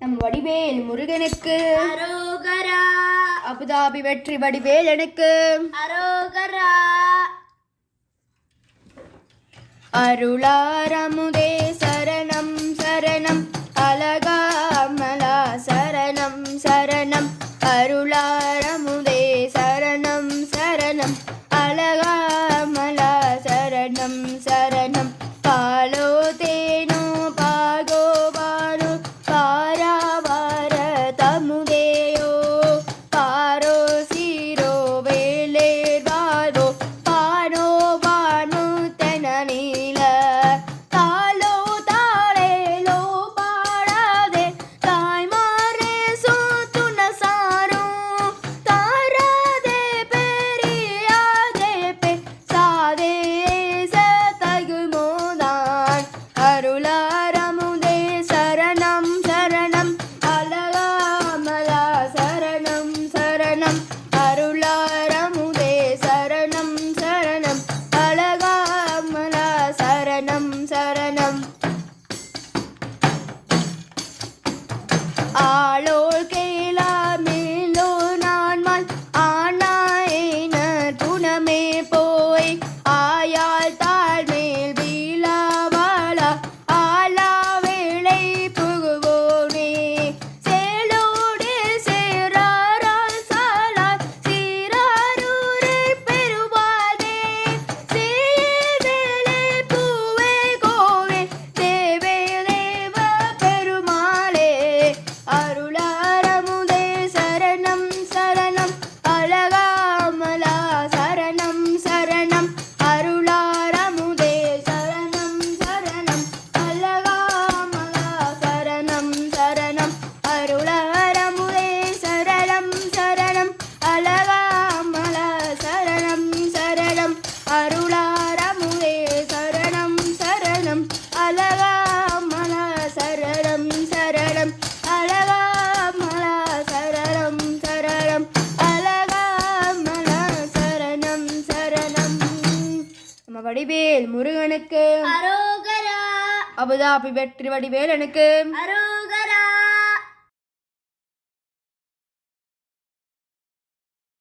நம் வடிவேல் முருகனுக்கு அரோகரா. அபுதாபி வெற்றி வடிவேலனுக்கு அரோகரா. அருளாரமுதே சரணம் சரணம் அழகாமலா சரணம் சரணம் அருளாரமுதே சரணம் சரணம் அழகாமலா சரணம் சரணம் பாலோ தேனோ பாகோ பானோ பாராவார தமுதேயோ பாரோ சீரோ வேலேர் வாழ்வோ பானோ பானு தெனநீல தாலோ தாளேலோ பாடாதே தாய்மாரே சோத்துன சாரோ தாராதே பெரியாதே பே சாதே சதகுமோதான் அருளாரமுதே சரணம் சரணம் அழகாமலா சரணம் சரணம் அருளாரமுதே சரணம் சரணம் அழகாமலா சரணம் சரணம் ஆளோள் கேளா மேலோ நான்மால் ஆனாயினர் புனமே போய் ஆயாள் தாழ்மேல் வீழாவாளா ஆலா வேளை புகுவோனே சேலோடு சேராரால் சாலால் சீராரூரை பெறுவானே சேவேலே பூவே கோவே தேவே தேவ பெருமாளே அருளாரமுதே சரணம் சரணம் அழகாமலா சரணம் சரணம் அருளாரமுதே சரணம் சரணம் அழகாமலா சரணம் சரணம் அருளாரமுதே சரணம் சரணம் அழகாமலா சரணம் சரணம் அருளாரமுதே சரணம் சரணம் அழகாமலா சரணம் சரணம் அழகாமலா சரணம் சரணம் அழகாமலா சரணம் சரணம் நம்ம வடிவேல் முருகனுக்கு அரோகரா. அபுதாபி வெற்றி வடிவேலனுக்கு அரோ